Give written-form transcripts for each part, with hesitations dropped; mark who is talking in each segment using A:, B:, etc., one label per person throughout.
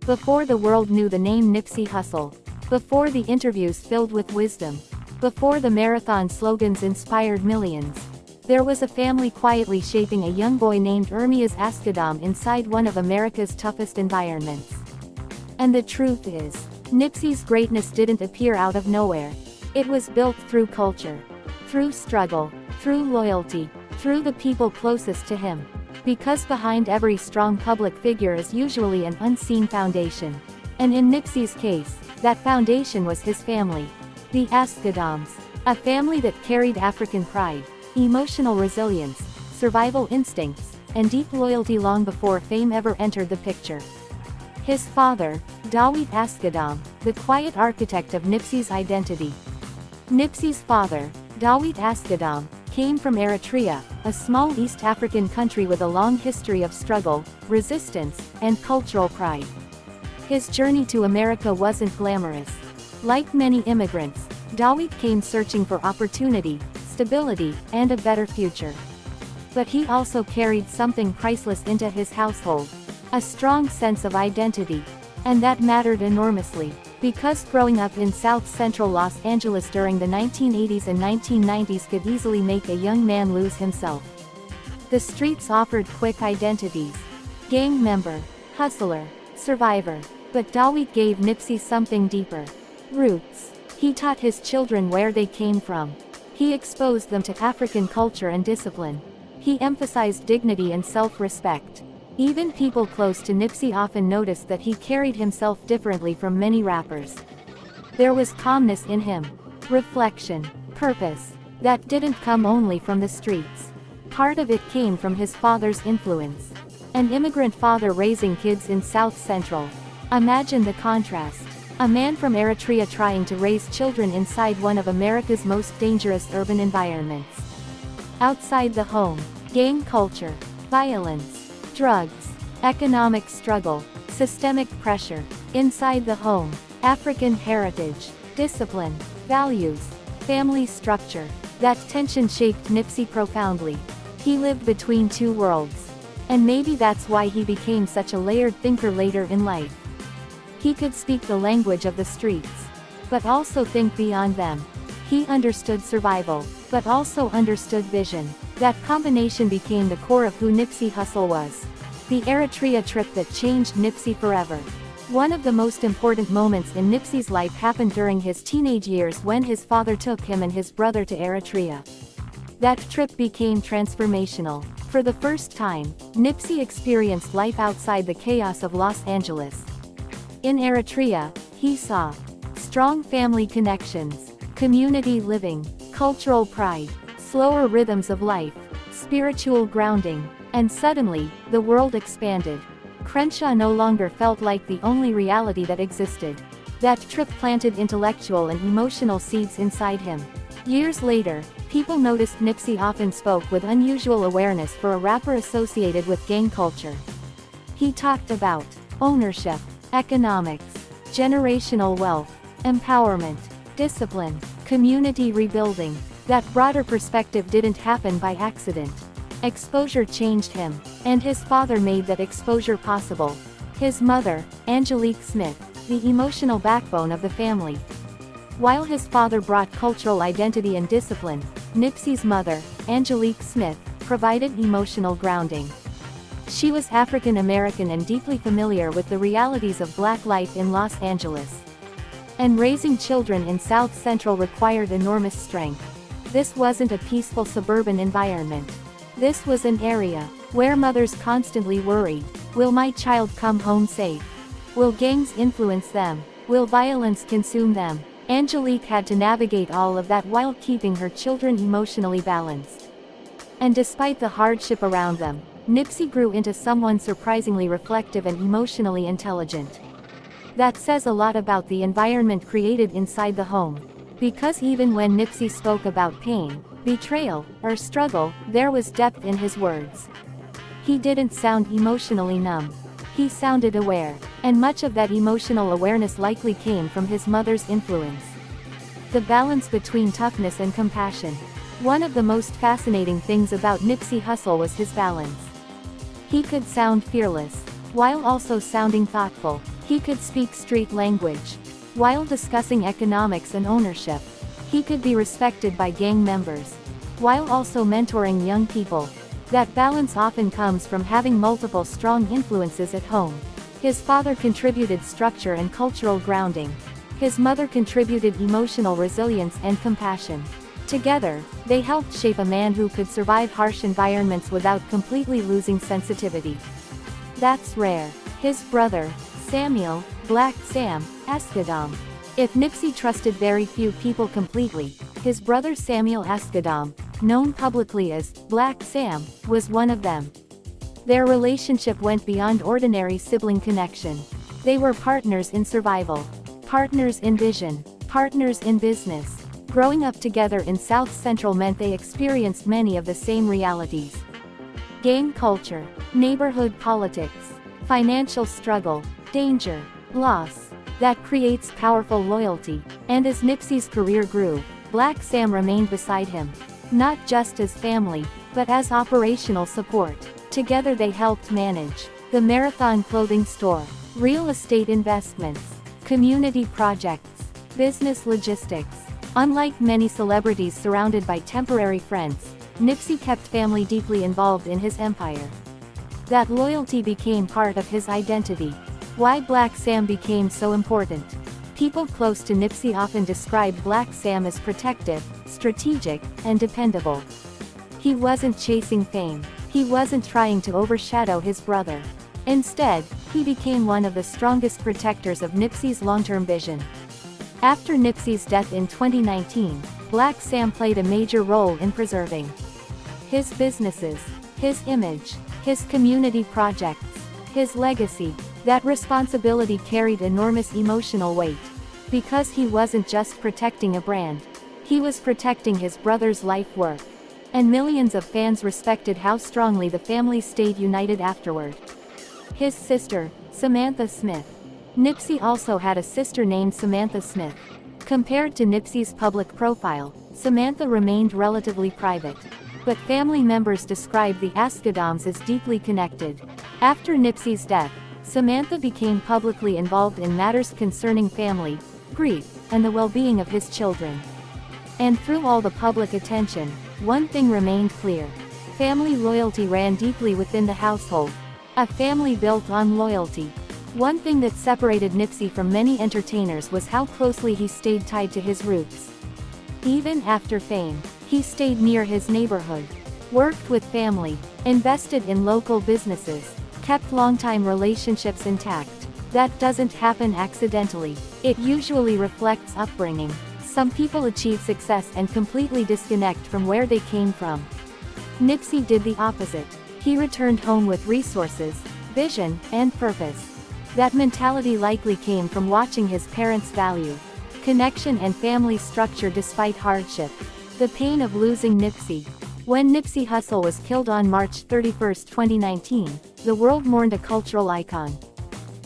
A: Before the world knew the name Nipsey Hussle. Before the interviews filled with wisdom. Before the marathon slogans inspired millions. There was a family quietly shaping a young boy named Dawit Asghedom inside one of America's toughest environments. And the truth is, Nipsey's greatness didn't appear out of nowhere. It was built through culture. Through struggle. Through loyalty. Through the people closest to him. Because behind every strong public figure is usually an unseen foundation. And in Nipsey's case, that foundation was his family. The Asghedoms. A family that carried African pride, emotional resilience, survival instincts, and deep loyalty long before fame ever entered the picture. His father, Dawit Asghedom, the quiet architect of Nipsey's identity. Nipsey's father, Dawit Asghedom, came from Eritrea, a small East African country with a long history of struggle, resistance, and cultural pride. His journey to America wasn't glamorous. Like many immigrants, Dawit came searching for opportunity, stability, and a better future. But he also carried something priceless into his household. A strong sense of identity. And that mattered enormously. Because growing up in South Central Los Angeles during the 1980s and 1990s could easily make a young man lose himself. The streets offered quick identities. Gang member, hustler, survivor. But Dawit gave Nipsey something deeper. Roots. He taught his children where they came from. He exposed them to African culture and discipline. He emphasized dignity and self-respect. Even people close to Nipsey often noticed that he carried himself differently from many rappers. There was calmness in him. Reflection. Purpose. That didn't come only from the streets. Part of it came from his father's influence. An immigrant father raising kids in South Central. Imagine the contrast. A man from Eritrea trying to raise children inside one of America's most dangerous urban environments. Outside the home. Gang culture. Violence. Drugs, economic struggle, systemic pressure. Inside the home, African heritage, discipline, values, family structure. That tension shaped Nipsey profoundly. He lived between two worlds. And maybe that's why he became such a layered thinker later in life. He could speak the language of the streets, but also think beyond them. He understood survival, but also understood vision. That combination became the core of who Nipsey Hussle was. The Eritrea trip that changed Nipsey forever. One of the most important moments in Nipsey's life happened during his teenage years when his father took him and his brother to Eritrea. That trip became transformational. For the first time, Nipsey experienced life outside the chaos of Los Angeles. In Eritrea, he saw strong family connections, community living, cultural pride, slower rhythms of life, spiritual grounding, and suddenly, the world expanded. Crenshaw no longer felt like the only reality that existed. That trip planted intellectual and emotional seeds inside him. Years later, people noticed Nipsey often spoke with unusual awareness for a rapper associated with gang culture. He talked about ownership, economics, generational wealth, empowerment, discipline, community rebuilding. That broader perspective didn't happen by accident. Exposure changed him, and his father made that exposure possible. His mother, Angelique Smith, the emotional backbone of the family. While his father brought cultural identity and discipline, Nipsey's mother, Angelique Smith, provided emotional grounding. She was African American and deeply familiar with the realities of Black life in Los Angeles. And raising children in South Central required enormous strength. This wasn't a peaceful suburban environment. This was an area where mothers constantly worried, will my child come home safe? Will gangs influence them? Will violence consume them? Angelique had to navigate all of that while keeping her children emotionally balanced. And despite the hardship around them, Nipsey grew into someone surprisingly reflective and emotionally intelligent. That says a lot about the environment created inside the home. Because even when Nipsey spoke about pain, betrayal, or struggle, there was depth in his words. He didn't sound emotionally numb. He sounded aware, and much of that emotional awareness likely came from his mother's influence. The balance between toughness and compassion. One of the most fascinating things about Nipsey Hussle was his balance. He could sound fearless, while also sounding thoughtful. He could speak street language. While discussing economics and ownership, he could be respected by gang members, while also mentoring young people. That balance often comes from having multiple strong influences at home. His father contributed structure and cultural grounding. His mother contributed emotional resilience and compassion. Together, they helped shape a man who could survive harsh environments without completely losing sensitivity. That's rare. His brother, Samuel, Blacc Sam, Asghedom. If Nipsey trusted very few people completely, his brother Samuel Asghedom, known publicly as Blacc Sam, was one of them. Their relationship went beyond ordinary sibling connection. They were partners in survival, partners in vision, partners in business. Growing up together in South Central meant they experienced many of the same realities. Gang culture, neighborhood politics, financial struggle, danger, loss. That creates powerful loyalty, and as Nipsey's career grew, Blacc Sam remained beside him. Not just as family, but as operational support. Together they helped manage the Marathon clothing store, real estate investments, community projects, business logistics. Unlike many celebrities surrounded by temporary friends, Nipsey kept family deeply involved in his empire. That loyalty became part of his identity. Why Blacc Sam became so important? People close to Nipsey often described Blacc Sam as protective, strategic, and dependable. He wasn't chasing fame. He wasn't trying to overshadow his brother. Instead, he became one of the strongest protectors of Nipsey's long-term vision. After Nipsey's death in 2019, Blacc Sam played a major role in preserving his businesses, his image, his community projects, his legacy. That responsibility carried enormous emotional weight. Because he wasn't just protecting a brand, he was protecting his brother's life work. And millions of fans respected how strongly the family stayed united afterward. His sister, Samantha Smith. Nipsey also had a sister named Samantha Smith. Compared to Nipsey's public profile, Samantha remained relatively private. But family members described the Asghedoms as deeply connected. After Nipsey's death, Samantha became publicly involved in matters concerning family, grief, and the well-being of his children. And through all the public attention, one thing remained clear. Family loyalty ran deeply within the household. A family built on loyalty. One thing that separated Nipsey from many entertainers was how closely he stayed tied to his roots. Even after fame, he stayed near his neighborhood, worked with family, invested in local businesses, kept longtime relationships intact. That doesn't happen accidentally. It usually reflects upbringing. Some people achieve success and completely disconnect from where they came from. Nipsey did the opposite. He returned home with resources, vision, and purpose. That mentality likely came from watching his parents value connection and family structure despite hardship. The pain of losing Nipsey. When Nipsey Hussle was killed on March 31, 2019, the world mourned a cultural icon.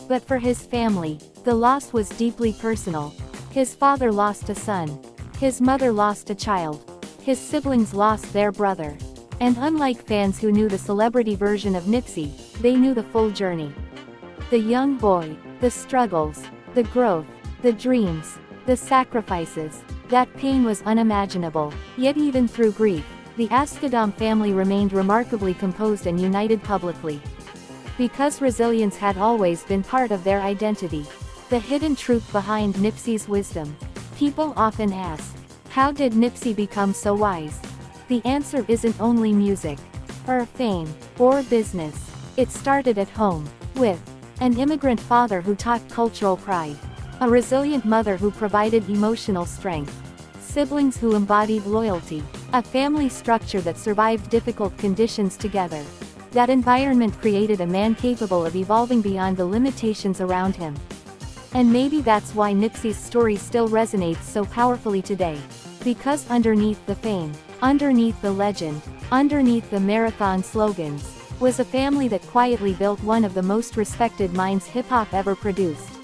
A: But for his family, the loss was deeply personal. His father lost a son. His mother lost a child. His siblings lost their brother. And unlike fans who knew the celebrity version of Nipsey, they knew the full journey. The young boy, the struggles, the growth, the dreams, the sacrifices. That pain was unimaginable. Yet even through grief, the Asghedom family remained remarkably composed and united publicly. Because resilience had always been part of their identity. The hidden truth behind Nipsey's wisdom. People often ask, how did Nipsey become so wise? The answer isn't only music, or fame, or business. It started at home, with an immigrant father who taught cultural pride, a resilient mother who provided emotional strength, siblings who embodied loyalty, a family structure that survived difficult conditions together. That environment created a man capable of evolving beyond the limitations around him. And maybe that's why Nipsey's story still resonates so powerfully today. Because underneath the fame, underneath the legend, underneath the marathon slogans, was a family that quietly built one of the most respected minds hip-hop ever produced.